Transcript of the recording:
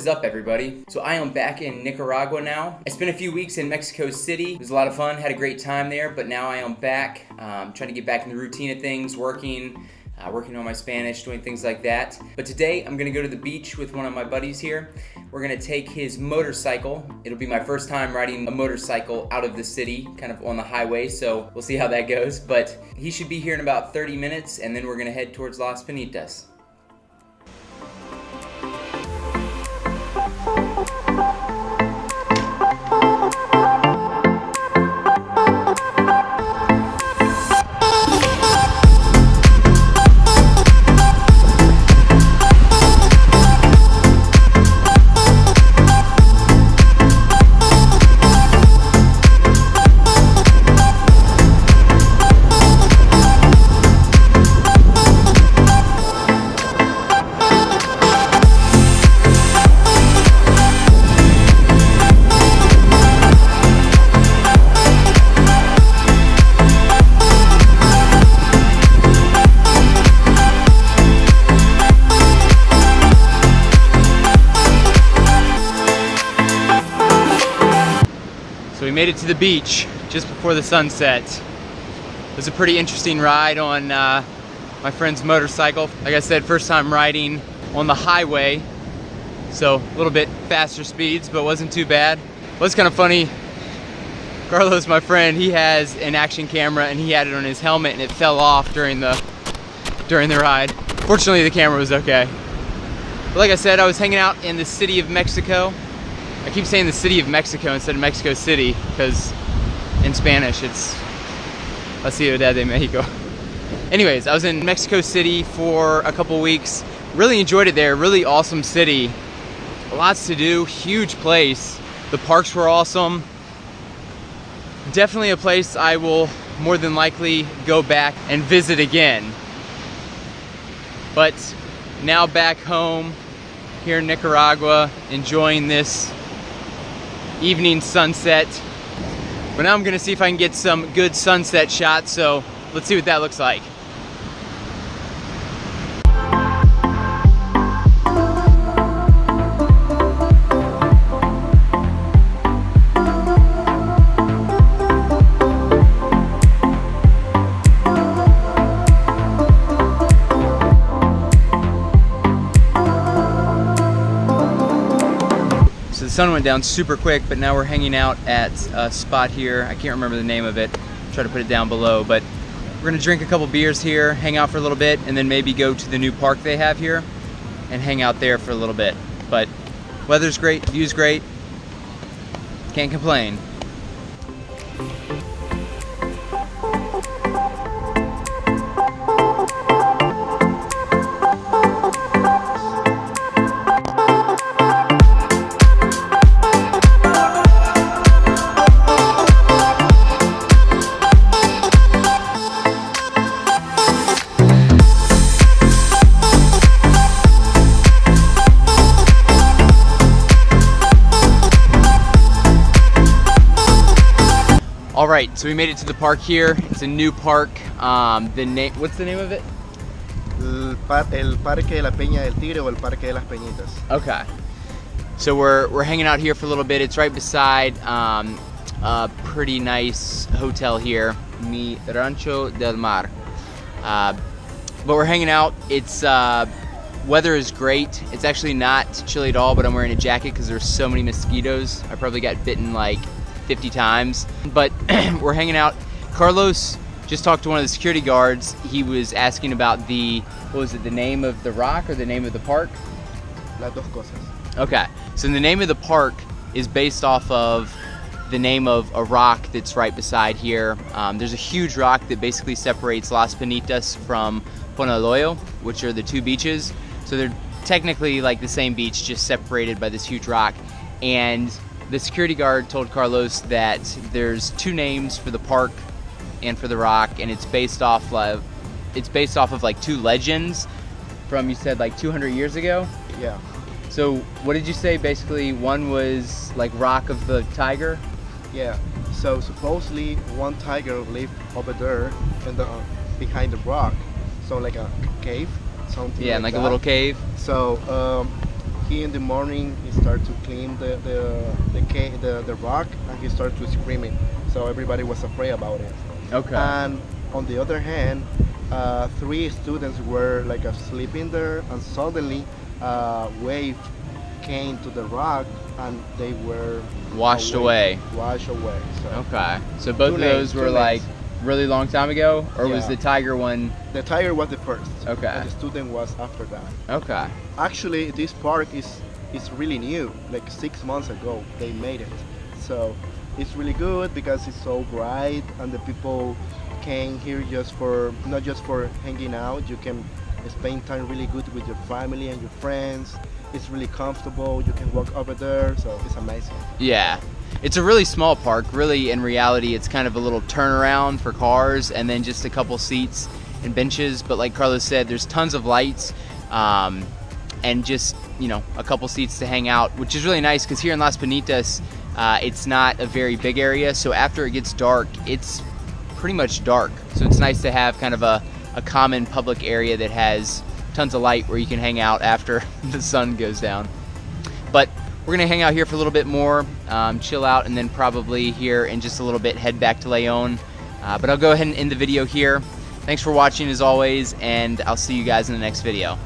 is up, everybody? So I am back in Nicaragua now. I spent a few weeks in Mexico City. It was a lot of fun, had a great time there, but now I am back, trying to get back in the routine of things, working on my Spanish, doing things like that. But today I'm gonna go to the beach with one of my buddies here. We're gonna take his motorcycle. It'll be my first time riding a motorcycle out of the city, kind of on the highway, so we'll see how that goes. But he should be here in about 30 minutes, and then we're gonna head towards Las Piñitas. So we made it to the beach just before the sunset. It was a pretty interesting ride on my friend's motorcycle. Like I said, first time riding on the highway, so a little bit faster speeds, but wasn't too bad. It was kind of funny. Carlos, my friend, he has an action camera and he had it on his helmet and it fell off during the ride. Fortunately, the camera was okay. But like I said, I was hanging out in the city of Mexico. I keep saying the city of Mexico instead of Mexico City because in Spanish it's La Ciudad de Mexico. Anyways, I was in Mexico City for a couple weeks. Really enjoyed it there. Really awesome city. Lots to do. Huge place. The parks were awesome. Definitely a place I will more than likely go back and visit again. But now back home here in Nicaragua, enjoying this evening sunset. But now I'm gonna see if I can get some good sunset shots, so let's see what that looks like. So the sun went down super quick, but now we're hanging out at a spot here. I can't remember the name of it. I'll try to put it down below, but we're gonna drink a couple beers here, hang out for a little bit, and then maybe go to the new park they have here and hang out there for a little bit. But weather's great, view's great. Can't complain. All right, so we made it to the park here. It's a new park. What's the name of it? El Parque de la Peña del Tigre o el Parque de las Peñitas. Okay. So we're hanging out here for a little bit. It's right beside a pretty nice hotel here, Mi Rancho del Mar. But we're hanging out. It's weather is great. It's actually not chilly at all, but I'm wearing a jacket because there's so many mosquitoes. I probably got bitten like 50 times, but we're hanging out. Carlos just talked to one of the security guards. He was asking about the name of the rock or the name of the park? Las dos cosas. Okay, so the name of the park is based off of the name of a rock that's right beside here. There's a huge rock that basically separates Las Piñitas from Ponaloyo, which are the two beaches. So they're technically like the same beach, just separated by this huge rock. And the security guard told Carlos that there's two names for the park and for the rock, and it's based off of like two legends from, you said, like 200 years ago? Yeah. So what did you say? Basically, one was like Rock of the Tiger? Yeah. So supposedly one tiger lived over there in the behind the rock. So like a cave, something. Yeah, like like that. a little cave. So he in the morning he started to clean the rock, and he started to screaming. So everybody was afraid about it. Okay. And on the other hand, 3 students were like sleeping there, and suddenly wave came to the rock, and they were Washed away. Washed away. So Okay. So both of Too those late, were too like late. really long time ago, or was Yeah. the tiger one? the tiger was the first. Okay. And the student was after that. Okay. Actually, this park is really new. Like 6 months ago, they made it. So it's really good because it's so bright, and the people came here just for not just for hanging out. You can spend time really good with your family and your friends. It's really comfortable. You can walk over there, so it's amazing. Yeah. It's a really small park. Really, in reality, it's kind of a little turnaround for cars and then just a couple seats and benches. But like Carlos said, there's tons of lights and just, you know, a couple seats to hang out, which is really nice because here in Las Pinitas, it's not a very big area. So after it gets dark, it's pretty much dark. So it's nice to have kind of a common public area that has tons of light where you can hang out after the sun goes down. But we're gonna hang out here for a little bit more, chill out, and then probably here in just a little bit head back to Leon. But I'll go ahead and end the video here. Thanks for watching as always, and I'll see you guys in the next video.